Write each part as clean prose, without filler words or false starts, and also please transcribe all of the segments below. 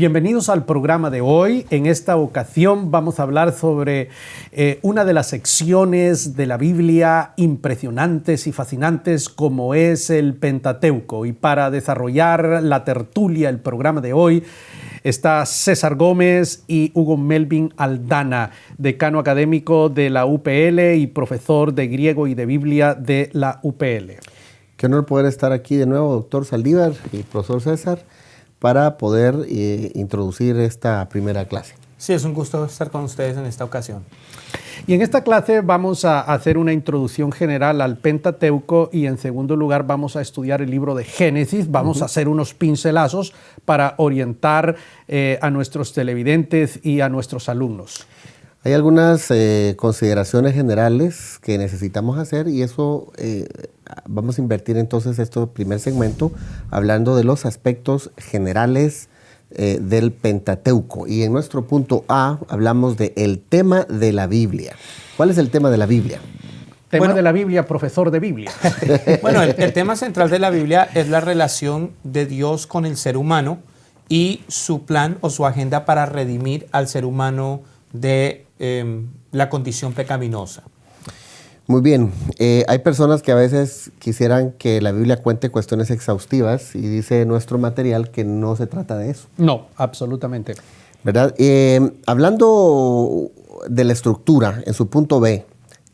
Bienvenidos al programa de hoy. En esta ocasión vamos a hablar sobre una de las secciones de la Biblia impresionantes y fascinantes como es el Pentateuco. Y para desarrollar la tertulia, el programa de hoy, está César Gómez y Hugo Melvin Aldana, decano académico de la UPL y profesor de griego y de Biblia de la UPL. Qué honor poder estar aquí de nuevo, doctor Saldívar y profesor César, para poder introducir esta primera clase. Sí, es un gusto estar con ustedes en esta ocasión. Y en esta clase vamos a hacer una introducción general al Pentateuco y en segundo lugar vamos a estudiar el libro de Génesis. Vamos a hacer unos pincelazos para orientar a nuestros televidentes y a nuestros alumnos. Hay algunas consideraciones generales que necesitamos hacer y eso vamos a invertir entonces este primer segmento hablando de los aspectos generales del Pentateuco. Y en nuestro punto A hablamos del tema de la Biblia. ¿Cuál es el tema de la Biblia? Tema de la Biblia, profesor de Biblia. Bueno, el tema central de la Biblia es la relación de Dios con el ser humano y su plan o su agenda para redimir al ser humano de la condición pecaminosa. Muy bien. Hay personas que a veces quisieran que la Biblia cuente cuestiones exhaustivas y dice nuestro material que no se trata de eso. No, absolutamente. ¿Verdad? Hablando de la estructura, en su punto B,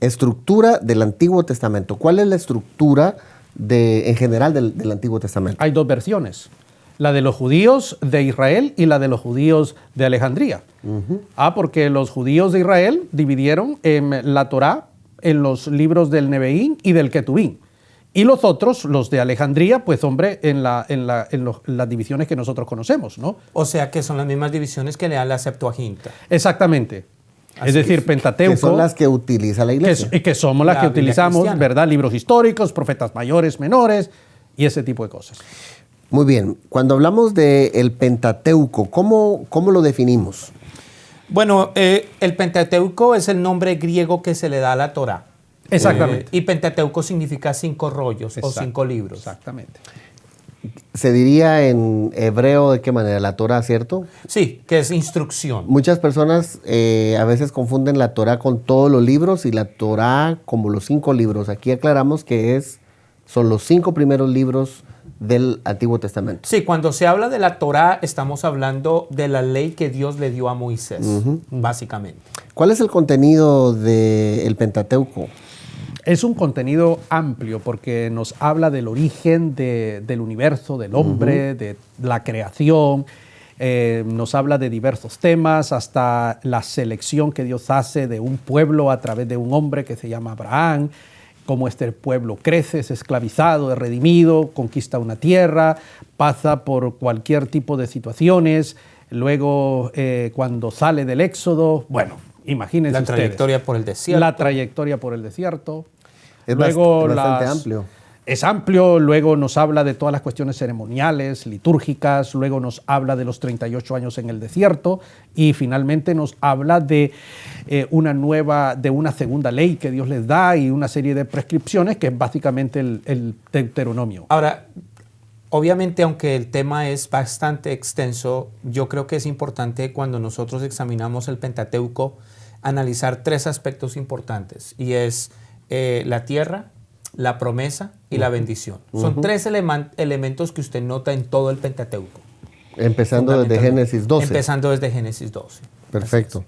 estructura del Antiguo Testamento. ¿Cuál es la estructura en general del Antiguo Testamento? Hay dos versiones. La de los judíos de Israel y la de los judíos de Alejandría. Porque los judíos de Israel dividieron la Torá en los libros del Neveín y del Ketubín. Y los otros, los de Alejandría, pues hombre, en las divisiones que nosotros conocemos, ¿no? O sea que son las mismas divisiones que le dan la Septuaginta. Exactamente. Es decir, Pentateuco. Que son las que utiliza la iglesia. Que somos las que utilizamos, cristiana. ¿Verdad? Libros históricos, profetas mayores, menores y ese tipo de cosas. Muy bien. Cuando hablamos del Pentateuco, ¿cómo lo definimos? Bueno, el Pentateuco es el nombre griego que se le da a la Torá. Exactamente. Y Pentateuco significa 5 rollos. Exacto. O 5 libros. Exactamente. Se diría en hebreo de qué manera, la Torá, ¿cierto? Sí, que es instrucción. Muchas personas a veces confunden la Torá con todos los libros y la Torá como los 5 libros. Aquí aclaramos que son los 5 primeros libros del Antiguo Testamento. Sí, cuando se habla de la Torá estamos hablando de la ley que Dios le dio a Moisés, básicamente. ¿Cuál es el contenido del Pentateuco? Es un contenido amplio porque nos habla del origen del universo, del hombre, de la creación, nos habla de diversos temas, hasta la selección que Dios hace de un pueblo a través de un hombre que se llama Abraham, cómo este pueblo crece, es esclavizado, es redimido, conquista una tierra, pasa por cualquier tipo de situaciones, luego cuando sale del Éxodo, bueno, imagínense ustedes. La trayectoria por el desierto. La trayectoria por el desierto. Es bastante amplio. Es amplio, luego nos habla de todas las cuestiones ceremoniales, litúrgicas, luego nos habla de los 38 años en el desierto y finalmente nos habla de una segunda ley que Dios les da y una serie de prescripciones que es básicamente el Deuteronomio. Ahora, obviamente, aunque el tema es bastante extenso, yo creo que es importante cuando nosotros examinamos el Pentateuco analizar 3 aspectos importantes y es la tierra, la promesa y la bendición. Son 3 elementos que usted nota en todo el Pentateuco. Empezando desde Génesis 12. Empezando desde Génesis 12. Perfecto.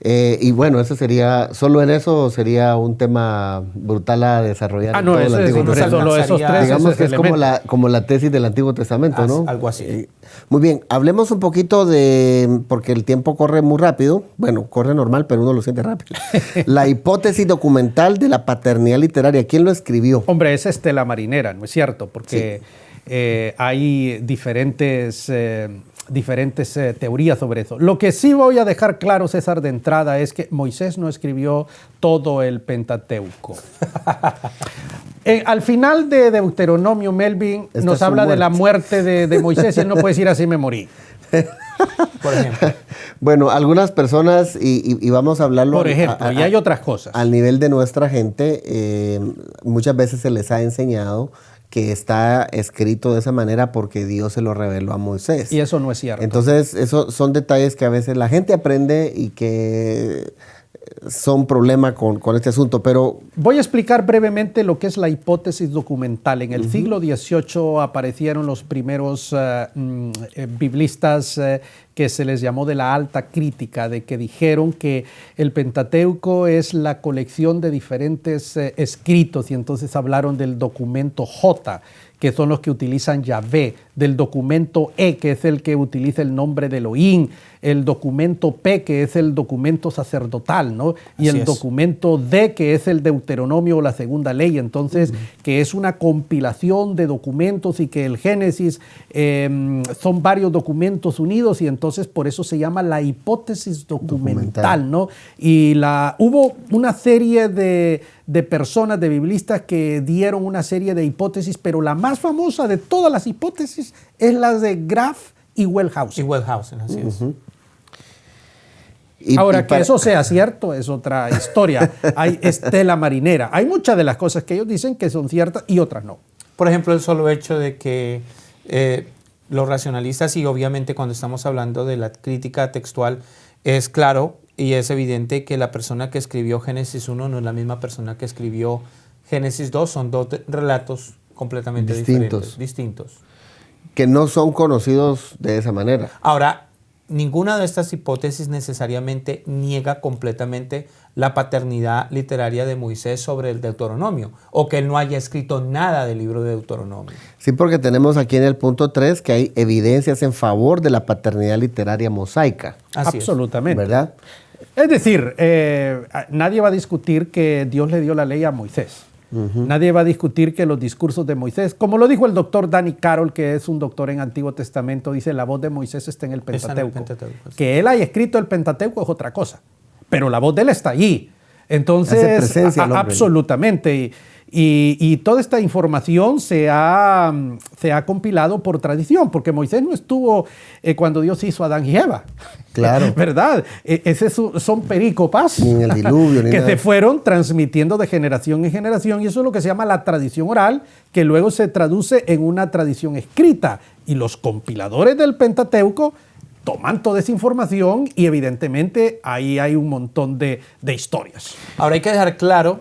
Y bueno, solo en eso sería un tema brutal a desarrollar. No, eso es solo esos 3. Digamos que es como la tesis del Antiguo Testamento, ¿no? Algo así. Muy bien, hablemos un poquito porque el tiempo corre muy rápido. Bueno, corre normal, pero uno lo siente rápido. La hipótesis documental de la paternidad literaria. ¿Quién lo escribió? Hombre, es Estela Marinera, ¿no es cierto? Porque hay diferentes teorías sobre eso. Lo que sí voy a dejar claro, César, de entrada es que Moisés no escribió todo el Pentateuco. Al final de Deuteronomio, Melvin nos habla de la muerte de Moisés y él no puede decir así me morí. Por ejemplo. Bueno, algunas personas, y vamos a hablarlo. Por ejemplo, y hay otras cosas. Al nivel de nuestra gente, muchas veces se les ha enseñado que está escrito de esa manera porque Dios se lo reveló a Moisés. Y eso no es cierto. Entonces, esos son detalles que a veces la gente aprende y que son problema con este asunto, pero... Voy a explicar brevemente lo que es la hipótesis documental. En el siglo XVIII aparecieron los primeros biblistas que se les llamó de la alta crítica, de que dijeron que el Pentateuco es la colección de diferentes escritos, y entonces hablaron del documento J, que son los que utilizan Yahvé, del documento E, que es el que utiliza el nombre de Elohim, el documento P, que es el documento sacerdotal, ¿no? Y el documento D, que es el Deuteronomio o la segunda ley, entonces, que es una compilación de documentos, y que el Génesis son varios documentos unidos, y entonces por eso se llama la hipótesis documental, ¿no? Y hubo una serie de personas, de biblistas, que dieron una serie de hipótesis, pero la más famosa de todas las hipótesis es la de Graf y Wellhausen. Y Wellhausen, así es. Ahora, que eso sea cierto es otra historia. Hay estela marinera. Hay muchas de las cosas que ellos dicen que son ciertas y otras no. Por ejemplo, el solo hecho de que los racionalistas, y obviamente cuando estamos hablando de la crítica textual, es claro y es evidente que la persona que escribió Génesis 1 no es la misma persona que escribió Génesis 2. Son dos relatos completamente distintos. Que no son conocidos de esa manera. Ahora, ninguna de estas hipótesis necesariamente niega completamente la paternidad literaria de Moisés sobre el Deuteronomio, o que él no haya escrito nada del libro de Deuteronomio. Sí, porque tenemos aquí en el punto 3 que hay evidencias en favor de la paternidad literaria mosaica. Así absolutamente. ¿Verdad? Es decir, nadie va a discutir que Dios le dio la ley a Moisés. Nadie va a discutir que los discursos de Moisés, como lo dijo el doctor Danny Carroll, que es un doctor en Antiguo Testamento, dice: la voz de Moisés está en el Pentateuco. Que él haya escrito el Pentateuco es otra cosa, pero la voz de él está allí. Entonces, absolutamente. Y toda esta información se ha compilado por tradición, porque Moisés no estuvo cuando Dios hizo a Adán y Eva. Claro. ¿Verdad? Son perícopas ni en el diluvio, ni que nada. se fueron transmitiendo de generación en generación, y eso es lo que se llama la tradición oral, que luego se traduce en una tradición escrita. Y los compiladores del Pentateuco toman toda esa información, y evidentemente ahí hay un montón de historias. Ahora hay que dejar claro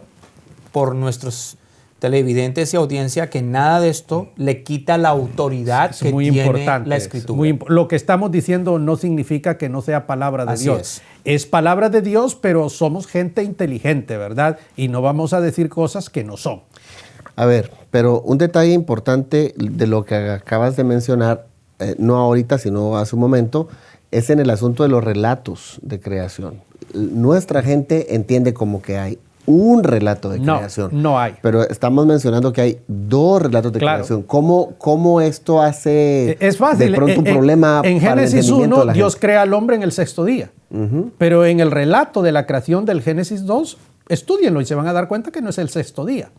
por nuestros televidentes y audiencia que nada de esto le quita la autoridad que tiene la Escritura. Lo que estamos diciendo no significa que no sea palabra de Dios. Es palabra de Dios, pero somos gente inteligente, ¿verdad? Y no vamos a decir cosas que no son. A ver, pero un detalle importante de lo que acabas de mencionar, no ahorita, sino hace un momento, es en el asunto de los relatos de creación. Nuestra gente entiende como que hay un relato de creación. No hay. Pero estamos mencionando que hay dos relatos de creación. ¿Cómo esto hace es fácil. De pronto un problema en para Génesis el 1, de Dios crea al hombre en el sexto día. Pero en el relato de la creación del Génesis 2, estúdienlo y se van a dar cuenta que no es el sexto día.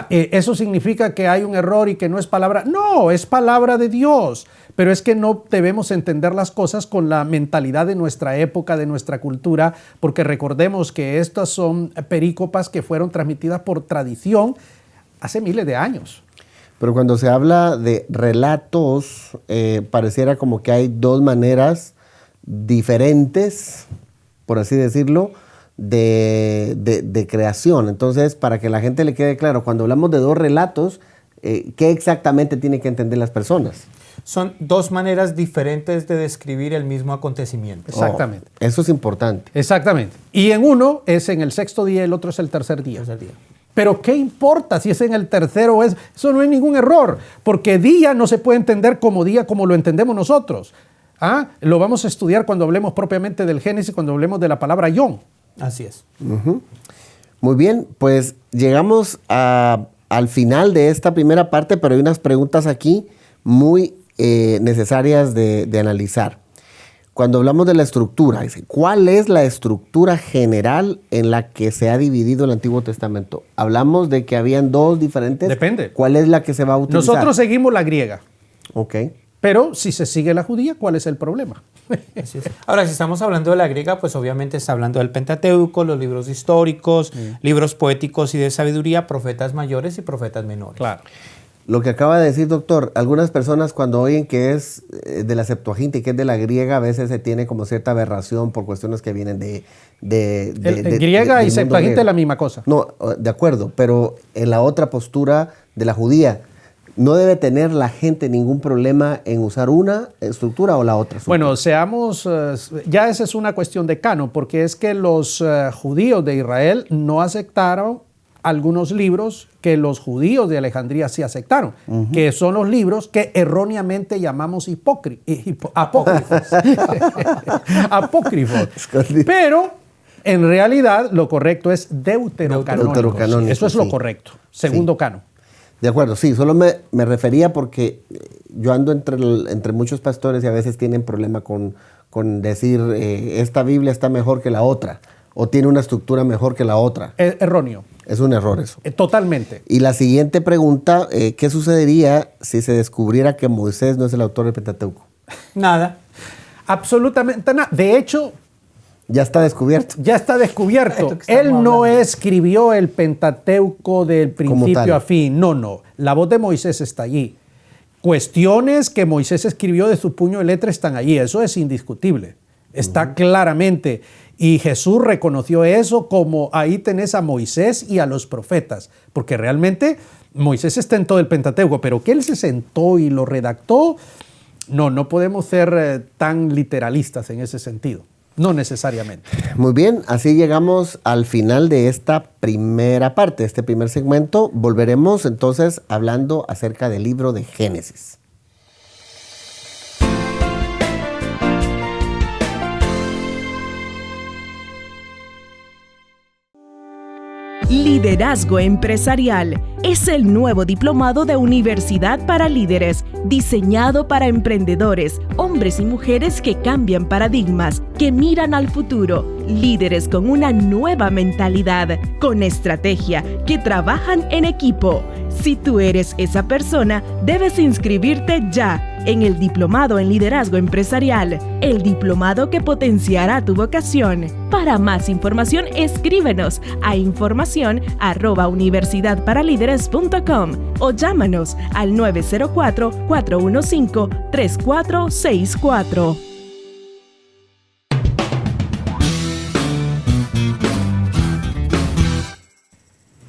¿Eso significa que hay un error y que no es palabra? No, es palabra de Dios. Pero es que no debemos entender las cosas con la mentalidad de nuestra época, de nuestra cultura, porque recordemos que estas son perícopas que fueron transmitidas por tradición hace miles de años. Pero cuando se habla de relatos, pareciera como que hay dos maneras diferentes, por así decirlo, de creación. Entonces, para que la gente le quede claro, cuando hablamos de dos relatos, ¿qué exactamente tienen que entender las personas? Son dos maneras diferentes de describir el mismo acontecimiento. Exactamente. Eso es importante. Exactamente. Y en uno es en el sexto día, el otro es el tercer día. Pero ¿qué importa si es en el tercero o es? Eso no hay ningún error, porque día no se puede entender como día como lo entendemos nosotros. Lo vamos a estudiar cuando hablemos propiamente del Génesis, cuando hablemos de la palabra yom. Así es. Muy bien, pues llegamos al final de esta primera parte, pero hay unas preguntas aquí muy necesarias de analizar. Cuando hablamos de la estructura, ¿cuál es la estructura general en la que se ha dividido el Antiguo Testamento? Hablamos de que habían dos diferentes. Depende. ¿Cuál es la que se va a utilizar? Nosotros seguimos la griega. Ok. Pero si se sigue la judía, ¿cuál es el problema? Así es. Ahora, si estamos hablando de la griega, pues obviamente está hablando del Pentateuco, los libros históricos, libros poéticos y de sabiduría, profetas mayores y profetas menores. Claro. Lo que acaba de decir, doctor, algunas personas cuando oyen que es de la Septuaginta y que es de la griega, a veces se tiene como cierta aberración por cuestiones que vienen de griega y del mundo Septuaginta griego. es la misma cosa. No, de acuerdo, pero en la otra postura de la judía, ¿no debe tener la gente ningún problema en usar una estructura o la otra estructura? Bueno, ya esa es una cuestión de canon, porque es que los judíos de Israel no aceptaron algunos libros que los judíos de Alejandría sí aceptaron, que son los libros que erróneamente llamamos apócrifos. Apócrifos. Pero en realidad lo correcto es deuterocanónicos. Eso es lo correcto, segundo canon. De acuerdo, sí, solo me refería porque yo ando entre muchos pastores y a veces tienen problema con decir esta Biblia está mejor que la otra o tiene una estructura mejor que la otra. Erróneo. Es un error eso. Totalmente. Y la siguiente pregunta, ¿qué sucedería si se descubriera que Moisés no es el autor del Pentateuco? Nada. Absolutamente nada. De hecho, ya está descubierto. Ya está descubierto. Él no escribió el Pentateuco del principio a fin. No. La voz de Moisés está allí. Cuestiones que Moisés escribió de su puño de letra están allí. Eso es indiscutible. Está claramente. Y Jesús reconoció eso como ahí tenés a Moisés y a los profetas. Porque realmente Moisés está en todo el Pentateuco, pero que él se sentó y lo redactó, no podemos ser tan literalistas en ese sentido. No necesariamente. Muy bien, así llegamos al final de esta primera parte, este primer segmento. Volveremos entonces hablando acerca del libro de Génesis. Liderazgo Empresarial es el nuevo diplomado de Universidad para Líderes, diseñado para emprendedores, hombres y mujeres que cambian paradigmas, que miran al futuro, líderes con una nueva mentalidad, con estrategia, que trabajan en equipo. Si tú eres esa persona, debes inscribirte ya en el Diplomado en Liderazgo Empresarial, el diplomado que potenciará tu vocación. Para más información, escríbenos a información@universidadparalíderes.com o llámanos al 904-415-3464.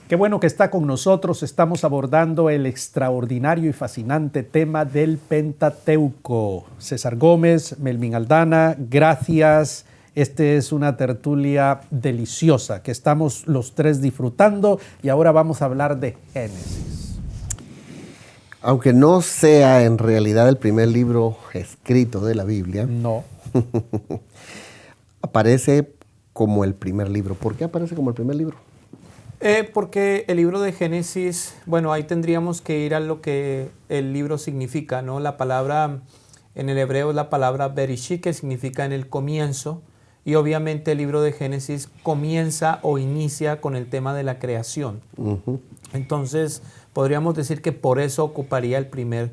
Qué bueno que está con nosotros. Estamos abordando el extraordinario y fascinante tema del Pentateuco. César Gómez, Melvin Aldana, gracias. Esta es una tertulia deliciosa que estamos los tres disfrutando y ahora vamos a hablar de Génesis. Aunque no sea en realidad el primer libro escrito de la Biblia, no. Aparece como el primer libro. ¿Por qué aparece como el primer libro? Porque el libro de Génesis, bueno, ahí tendríamos que ir a lo que el libro significa, ¿no? La palabra, en el hebreo es la palabra Bereshit, que significa en el comienzo, y obviamente el libro de Génesis comienza o inicia con el tema de la creación. Entonces, podríamos decir que por eso ocuparía el primer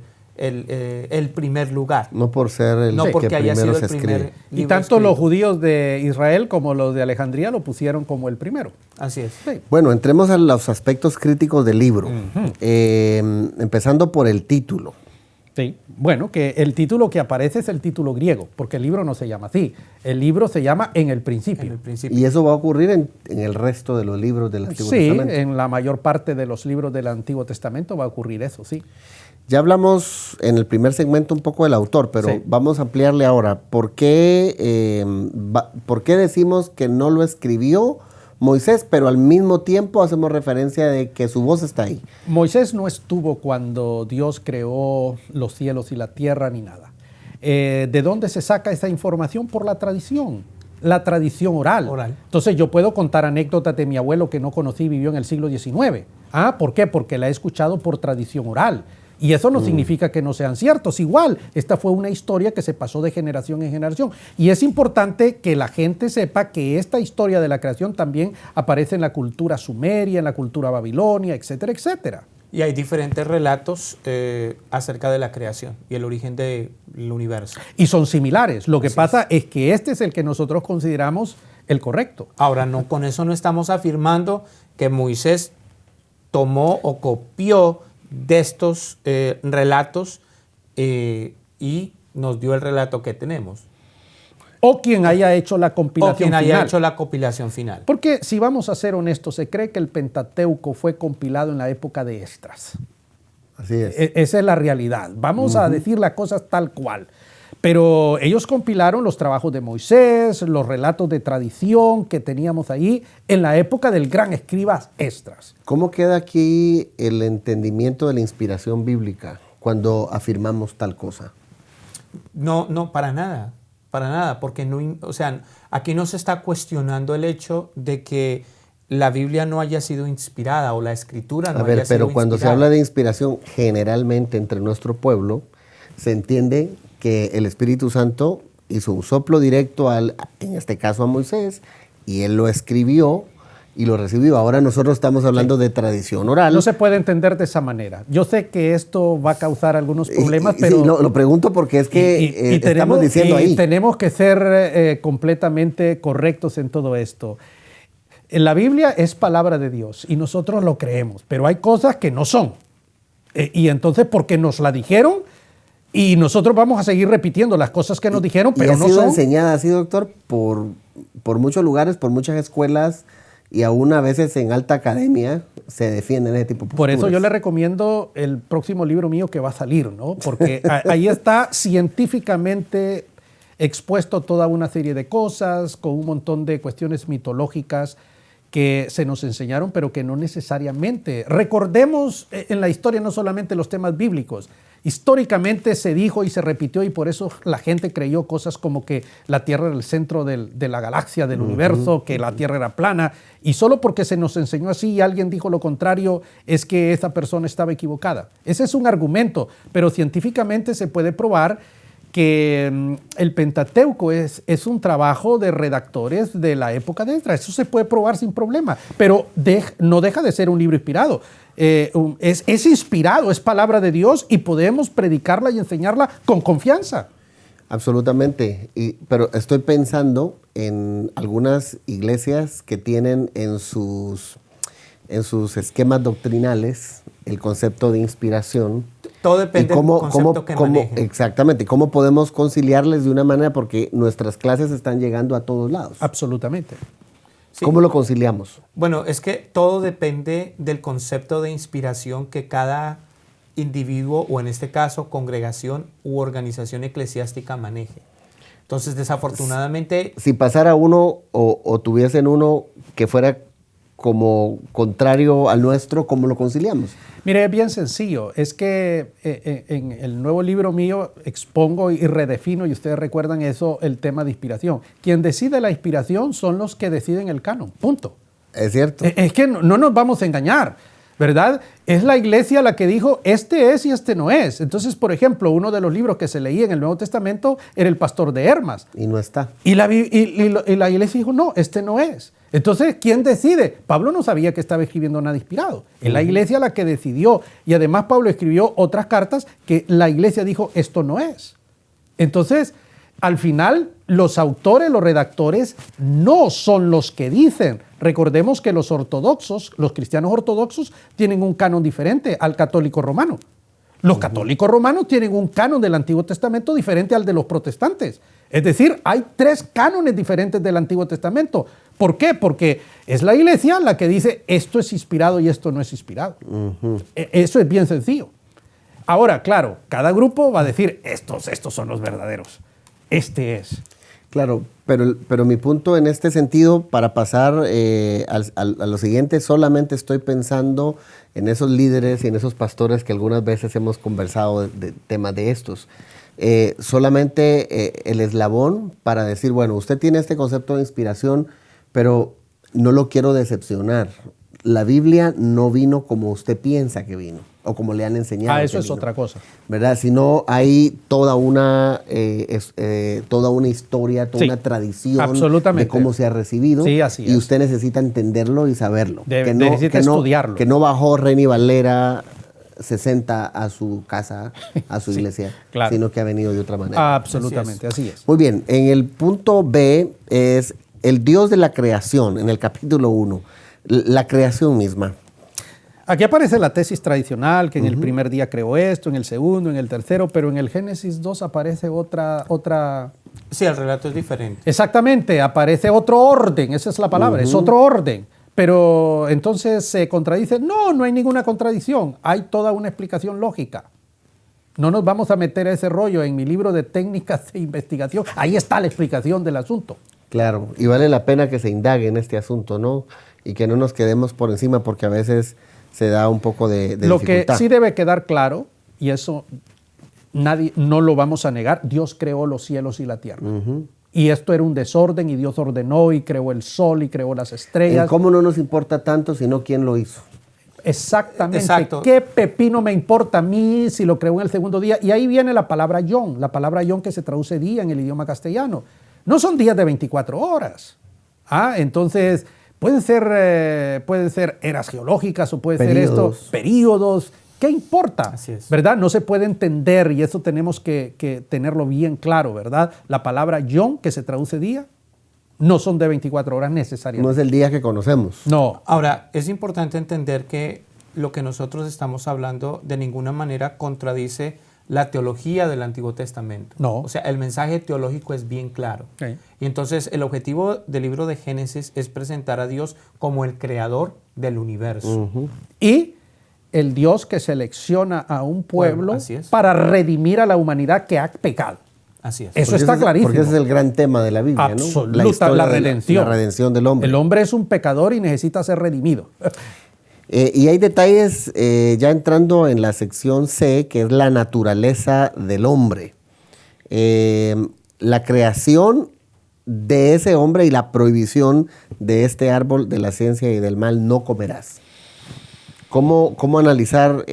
lugar. No por ser el no porque que haya primero sido se el primer escribe. libro Y tanto escrito. los judíos de Israel como los de Alejandría lo pusieron como el primero. Así es. Sí. Bueno, entremos a los aspectos críticos del libro. Empezando por el título. Sí, bueno, que el título que aparece es el título griego, porque el libro no se llama así. El libro se llama En el Principio. En el principio. Y eso va a ocurrir en el resto de los libros del Antiguo Testamento. Sí, en la mayor parte de los libros del Antiguo Testamento va a ocurrir eso, sí. Ya hablamos en el primer segmento un poco del autor, pero Sí. vamos a ampliarle ahora. ¿Por qué decimos que no lo escribió Moisés, pero al mismo tiempo hacemos referencia de que su voz está ahí? Moisés no estuvo cuando Dios creó los cielos y la tierra ni nada. ¿De dónde se saca esa información? Por la tradición oral. Entonces yo puedo contar anécdotas de mi abuelo que no conocí y vivió en el siglo XIX. ¿Por qué? Porque la he escuchado por tradición oral. Y eso no significa que no sean ciertos. Igual, esta fue una historia que se pasó de generación en generación. Y es importante que la gente sepa que esta historia de la creación también aparece en la cultura sumeria, en la cultura babilonia, etcétera, etcétera. Y hay diferentes relatos acerca de la creación y el origen del universo. Y son similares. Lo que pasa es que este es el que nosotros consideramos el correcto. Ahora, con eso no estamos afirmando que Moisés tomó o copió de estos relatos y nos dio el relato que tenemos. O quien haya hecho la compilación final. Porque si vamos a ser honestos, se cree que el Pentateuco fue compilado en la época de Esdras. Así es. Esa es la realidad. Vamos a decir las cosas tal cual. Pero ellos compilaron los trabajos de Moisés, los relatos de tradición que teníamos ahí en la época del gran escriba Esdras. ¿Cómo queda aquí el entendimiento de la inspiración bíblica cuando afirmamos tal cosa? No, para nada, porque aquí no se está cuestionando el hecho de que la Biblia no haya sido inspirada o la Escritura no haya sido inspirada. Pero cuando se habla de inspiración, generalmente entre nuestro pueblo, se entiende que el Espíritu Santo hizo un soplo directo, en este caso a Moisés, y él lo escribió y lo recibió. Ahora nosotros estamos hablando de tradición oral. No se puede entender de esa manera. Yo sé que esto va a causar algunos problemas, pero... Sí, lo pregunto porque es que estamos diciendo ahí. Tenemos que ser completamente correctos en todo esto. La Biblia es palabra de Dios y nosotros lo creemos, pero hay cosas que no son. Y entonces, porque nos la dijeron, y nosotros vamos a seguir repitiendo las cosas que nos dijeron, pero no son. Ha sido enseñada así, doctor, por muchos lugares, por muchas escuelas, y aún a veces en alta academia se defienden ese tipo de posturas. Por eso yo le recomiendo el próximo libro mío que va a salir, ¿no? Porque ahí está científicamente expuesto toda una serie de cosas, con un montón de cuestiones mitológicas que se nos enseñaron, pero que no necesariamente. Recordemos en la historia no solamente los temas bíblicos. Históricamente se dijo y se repitió y por eso la gente creyó cosas como que la Tierra era el centro de la galaxia, del universo, que la Tierra era plana. Y solo porque se nos enseñó así y alguien dijo lo contrario, es que esa persona estaba equivocada. Ese es un argumento, pero científicamente se puede probar que el Pentateuco es un trabajo de redactores de la época de Esdras. Eso se puede probar sin problema, pero no deja de ser un libro inspirado. Es inspirado, es palabra de Dios y podemos predicarla y enseñarla con confianza. Absolutamente, pero estoy pensando en algunas iglesias que tienen en sus esquemas doctrinales el concepto de inspiración. Todo depende del concepto que manejen. Exactamente, cómo podemos conciliarles de una manera porque nuestras clases están llegando a todos lados. Absolutamente. Sí. ¿Cómo lo conciliamos? Bueno, es que todo depende del concepto de inspiración que cada individuo, o en este caso, congregación u organización eclesiástica maneje. Entonces, desafortunadamente... Si pasara uno o tuviesen uno que fuera como contrario al nuestro, ¿cómo lo conciliamos? Mire, es bien sencillo. Es que en el nuevo libro mío expongo y redefino, y ustedes recuerdan eso, el tema de inspiración. Quien decide la inspiración son los que deciden el canon, punto. Es cierto. Es que no nos vamos a engañar, ¿verdad? Es la iglesia la que dijo, este es y este no es. Entonces, por ejemplo, uno de los libros que se leía en el Nuevo Testamento era El Pastor de Hermas. Y no está. Y la iglesia dijo, no, este no es. Entonces, ¿quién decide? Pablo no sabía que estaba escribiendo nada inspirado. Es la iglesia la que decidió. Y además Pablo escribió otras cartas que la iglesia dijo, esto no es. Entonces, al final, los autores, los redactores, no son los que dicen. Recordemos que los ortodoxos, los cristianos ortodoxos, tienen un canon diferente al católico romano. Los católicos romanos tienen un canon del Antiguo Testamento diferente al de los protestantes. Es decir, hay 3 cánones diferentes del Antiguo Testamento. ¿Por qué? Porque es la iglesia la que dice esto es inspirado y esto no es inspirado. Eso es bien sencillo. Ahora, claro, cada grupo va a decir estos son los verdaderos. Este es. Claro, pero mi punto en este sentido, para pasar a lo siguiente, solamente estoy pensando en esos líderes y en esos pastores que algunas veces hemos conversado de temas de estos. Solamente el eslabón para decir, bueno, usted tiene este concepto de inspiración, pero no lo quiero decepcionar. La Biblia no vino como usted piensa que vino, o como le han enseñado. Eso es otra cosa. ¿Verdad? Sino hay toda una historia, toda una tradición de cómo se ha recibido. Sí, así es. Y usted necesita entenderlo y saberlo. Necesita estudiarlo. Que no bajó Reni Valera 60 a su casa, a su iglesia, claro, sino que ha venido de otra manera. Absolutamente, así es. Muy bien, en el punto B es el Dios de la creación, en el capítulo 1, la creación misma. Aquí aparece la tesis tradicional, que en el primer día creó esto, en el segundo, en el tercero, pero en el Génesis 2 aparece otra... Sí, el relato es diferente. Exactamente, aparece otro orden, esa es la palabra, es otro orden. Pero entonces se contradice. No, no hay ninguna contradicción, hay toda una explicación lógica. No nos vamos a meter a ese rollo en mi libro de técnicas de investigación. Ahí está la explicación del asunto. Claro, y vale la pena que se indague en este asunto, ¿no? Y que no nos quedemos por encima porque a veces se da un poco de Lo dificultad. que sí debe quedar claro, y eso nadie no lo vamos a negar, Dios creó los cielos y la tierra. Y esto era un desorden y Dios ordenó y creó el sol y creó las estrellas. ¿Cómo no nos importa tanto sino quién lo hizo? Exactamente. Exacto. ¿Qué pepino me importa a mí si lo creó en el segundo día? Y ahí viene la palabra yom que se traduce día en el idioma castellano. No son días de 24 horas. Entonces, pueden ser eras geológicas o puede ser esto, períodos. ¿Qué importa? Así es. ¿Verdad? No se puede entender y eso tenemos que tenerlo bien claro, ¿verdad? La palabra yom, que se traduce día, no son de 24 horas necesariamente. No es el día que conocemos. No. Ahora, es importante entender que lo que nosotros estamos hablando de ninguna manera contradice la teología del Antiguo Testamento. No. O sea, el mensaje teológico es bien claro. Sí. Y entonces el objetivo del libro de Génesis es presentar a Dios como el creador del universo. Y el Dios que selecciona a un pueblo Así es. para redimir a la humanidad que ha pecado. Así es. Eso Porque está clarísimo. Porque ese es el gran tema de la Biblia, Absoluta, ¿no? La historia la de redención. la redención del hombre. El hombre es un pecador y necesita ser redimido. Y hay detalles ya entrando en la sección C, que es la naturaleza del hombre. La creación de ese hombre y la prohibición de este árbol de la ciencia y del mal no comerás. ¿Cómo analizar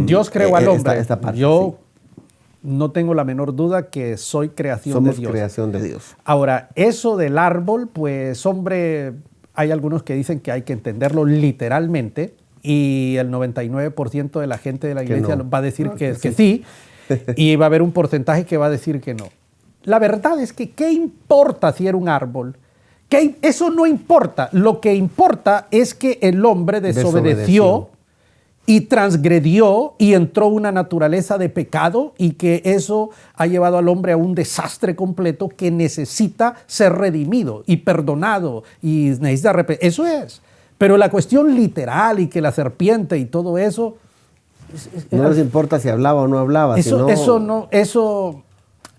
Dios creó al hombre. esta parte? Yo Sí. no tengo la menor duda que soy creación Somos de Dios. creación de Dios. Ahora, eso del árbol, pues hombre, hay algunos que dicen que hay que entenderlo literalmente y el 99% de la gente de la iglesia no. va a decir que sí y va a haber un porcentaje que va a decir que no. La verdad es que ¿qué importa si era un árbol? Eso no importa. Lo que importa es que el hombre desobedeció y transgredió y entró una naturaleza de pecado y que eso ha llevado al hombre a un desastre completo que necesita ser redimido y perdonado y necesita arrepentirse. Eso es. Pero la cuestión literal y que la serpiente y todo eso... No les importa si hablaba o no hablaba. Eso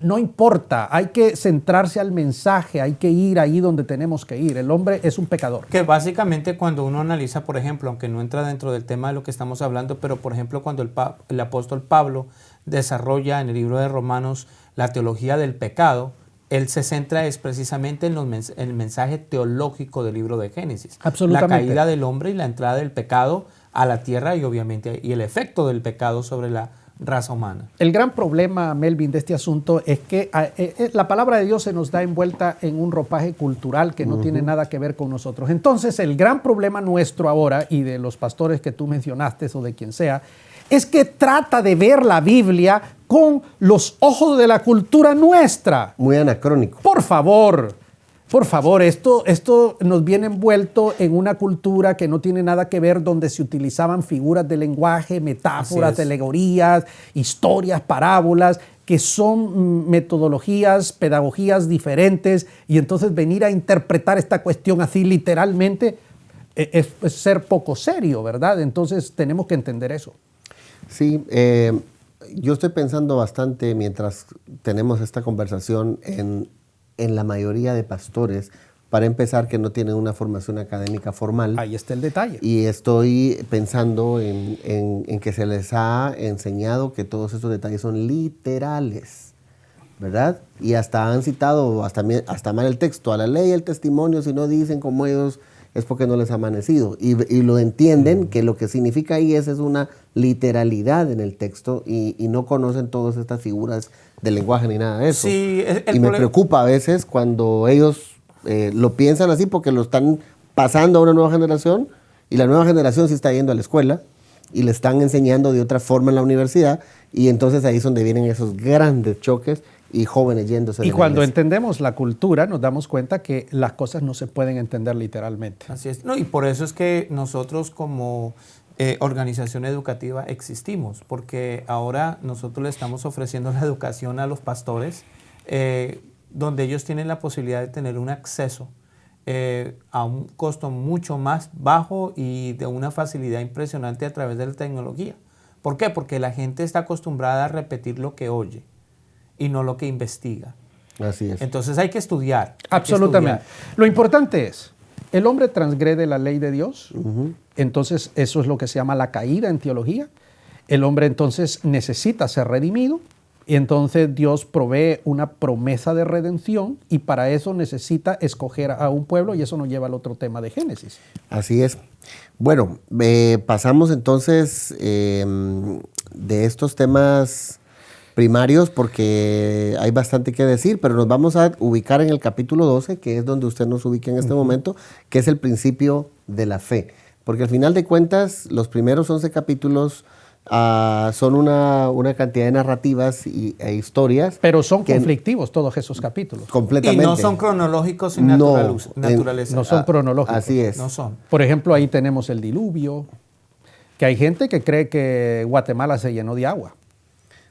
no importa. Hay que centrarse al mensaje, hay que ir ahí donde tenemos que ir. El hombre es un pecador. Que básicamente cuando uno analiza, por ejemplo, aunque no entra dentro del tema de lo que estamos hablando, pero por ejemplo cuando el apóstol Pablo desarrolla en el libro de Romanos la teología del pecado, él se centra precisamente en el mensaje teológico del libro de Génesis. Absolutamente. La caída del hombre y la entrada del pecado a la tierra y obviamente y el efecto del pecado sobre la raza humana. El gran problema, Melvin, de este asunto es que la palabra de Dios se nos da envuelta en un ropaje cultural que no tiene nada que ver con nosotros. Entonces, el gran problema nuestro ahora, y de los pastores que tú mencionaste o de quien sea, es que trata de ver la Biblia con los ojos de la cultura nuestra. Muy anacrónico. Por favor, esto nos viene envuelto en una cultura que no tiene nada que ver, donde se utilizaban figuras de lenguaje, metáforas, alegorías, historias, parábolas, que son metodologías, pedagogías diferentes, y entonces venir a interpretar esta cuestión así literalmente es ser poco serio, ¿verdad? Entonces tenemos que entender eso. Sí, yo estoy pensando bastante mientras tenemos esta conversación en la mayoría de pastores, para empezar, que no tienen una formación académica formal. Ahí está el detalle. Y estoy pensando en que se les ha enseñado que todos estos detalles son literales, ¿verdad? Y hasta han citado hasta mal el texto, a la ley y el testimonio, si no dicen como ellos, es porque no les ha amanecido. Y lo entienden, que lo que significa ahí es una literalidad en el texto y no conocen todas estas figuras del lenguaje ni nada de eso. Sí, y me preocupa a veces cuando ellos lo piensan así porque lo están pasando a una nueva generación y la nueva generación sí está yendo a la escuela y le están enseñando de otra forma en la universidad y entonces ahí es donde vienen esos grandes choques y jóvenes yéndose. Y cuando entendemos la cultura nos damos cuenta que las cosas no se pueden entender literalmente. Así es. No, y por eso es que nosotros como organización educativa existimos, porque ahora nosotros le estamos ofreciendo la educación a los pastores, donde ellos tienen la posibilidad de tener un acceso a un costo mucho más bajo y de una facilidad impresionante a través de la tecnología. ¿Por qué? Porque la gente está acostumbrada a repetir lo que oye y no lo que investiga. Así es. Entonces hay que estudiar. Absolutamente. Lo importante es, el hombre transgrede la ley de Dios, entonces eso es lo que se llama la caída en teología. El hombre entonces necesita ser redimido y entonces Dios provee una promesa de redención y para eso necesita escoger a un pueblo y eso nos lleva al otro tema de Génesis. Así es. Bueno, pasamos entonces de estos temas primarios porque hay bastante que decir, pero nos vamos a ubicar en el capítulo 12, que es donde usted nos ubica en este momento, que es el principio de la fe. Porque al final de cuentas, los primeros 11 capítulos son una cantidad de narrativas e historias. Pero son conflictivos todos esos capítulos. Completamente. Y no son cronológicos sin naturaleza. No son cronológicos. Así es. No son. Por ejemplo, ahí tenemos el diluvio, que hay gente que cree que Guatemala se llenó de agua.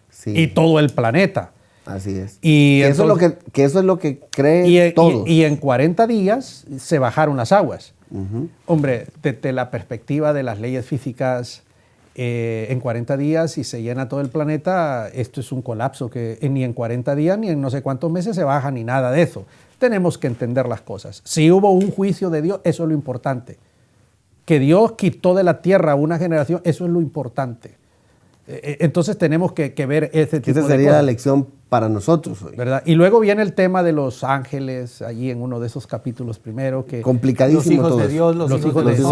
Sí. Y todo el planeta. Así es. Y eso es lo que creen todos. Y en 40 días se bajaron las aguas. Hombre, desde la perspectiva de las leyes físicas, en 40 días, si se llena todo el planeta, esto es un colapso que ni en 40 días ni en no sé cuántos meses se baja ni nada de eso. Tenemos que entender las cosas. Si hubo un juicio de Dios, eso es lo importante. Que Dios quitó de la tierra una generación, eso es lo importante. Entonces tenemos que ver ese tipo de cosas. Esa sería la lección para nosotros hoy. ¿Verdad? Y luego viene el tema de los ángeles, allí en uno de esos capítulos primero. Que complicadísimo los hijos todo de Dios, los hijos de Dios.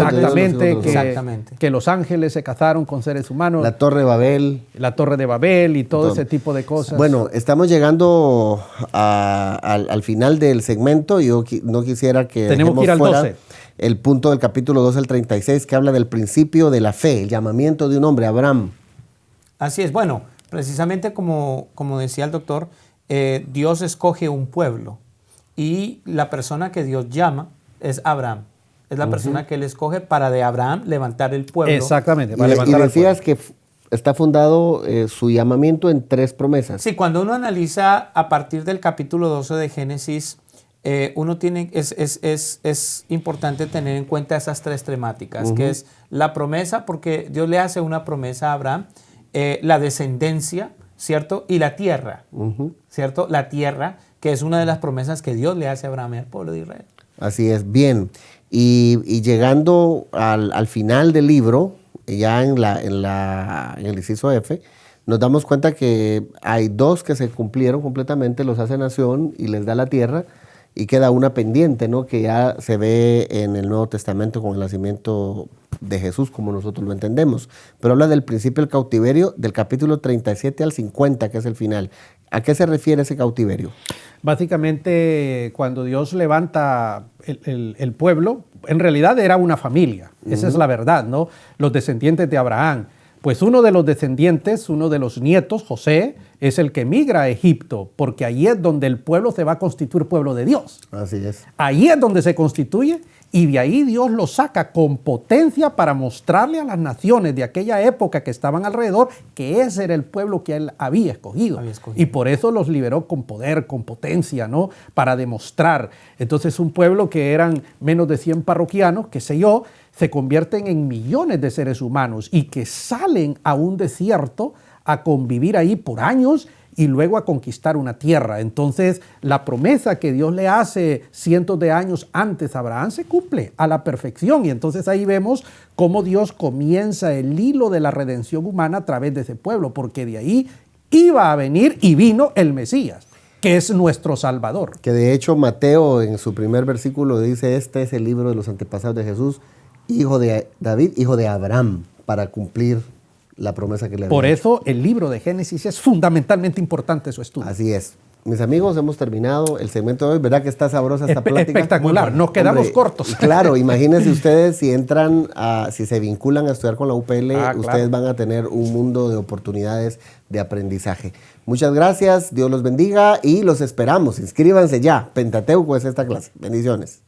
Exactamente. Que los ángeles se casaron con seres humanos. La Torre de Babel. La Torre de Babel y todo ese tipo de cosas. Bueno, estamos llegando al final del segmento. Yo no quisiera que tenemos que ir al 12. El punto del capítulo 12 al 36 que habla del principio de la fe, el llamamiento de un hombre, Abraham. Así es. Bueno, precisamente como decía el doctor, Dios escoge un pueblo y la persona que Dios llama es Abraham. Es la persona que Él escoge para de Abraham levantar el pueblo. Exactamente. Y decías que está fundado su llamamiento en 3 promesas. Sí, cuando uno analiza a partir del capítulo 12 de Génesis, es importante tener en cuenta esas 3 temáticas, que es la promesa, porque Dios le hace una promesa a Abraham, la descendencia, ¿cierto? Y la tierra, ¿cierto? La tierra, que es una de las promesas que Dios le hace a Abraham y al pueblo de Israel. Así es, bien. Y llegando al final del libro, ya en el inciso F, nos damos cuenta que hay 2 que se cumplieron completamente, los hace nación y les da la tierra, y queda una pendiente, ¿no? Que ya se ve en el Nuevo Testamento con el nacimiento de Jesús, como nosotros lo entendemos. Pero habla del principio del cautiverio, del capítulo 37 al 50, que es el final. ¿A qué se refiere ese cautiverio? Básicamente, cuando Dios levanta el pueblo, en realidad era una familia. Esa es la verdad, ¿no? Los descendientes de Abraham. Pues uno de los descendientes, uno de los nietos, José, es el que migra a Egipto, porque ahí es donde el pueblo se va a constituir pueblo de Dios. Así es. Ahí es donde se constituye y de ahí Dios lo saca con potencia para mostrarle a las naciones de aquella época que estaban alrededor que ese era el pueblo que él había escogido. Y por eso los liberó con poder, con potencia, ¿no? Para demostrar. Entonces un pueblo que eran menos de 100 parroquianos, qué sé yo, se convierten en millones de seres humanos y que salen a un desierto a convivir ahí por años y luego a conquistar una tierra. Entonces, la promesa que Dios le hace cientos de años antes a Abraham se cumple a la perfección. Y entonces ahí vemos cómo Dios comienza el hilo de la redención humana a través de ese pueblo, porque de ahí iba a venir y vino el Mesías, que es nuestro Salvador. Que de hecho Mateo en su primer versículo dice, este es el libro de los antepasados de Jesús, hijo de David, hijo de Abraham, para cumplir la promesa que le había Por hecho. eso el libro de Génesis es fundamentalmente importante su estudio. Así es. Mis amigos, hemos terminado el segmento de hoy. ¿Verdad que está sabrosa esta plática? Espectacular, nos quedamos cortos. Claro, imagínense ustedes si entran, si se vinculan a estudiar con la UPL, ustedes van a tener un mundo de oportunidades de aprendizaje. Muchas gracias, Dios los bendiga y los esperamos. Inscríbanse ya. Pentateuco es esta clase. Bendiciones.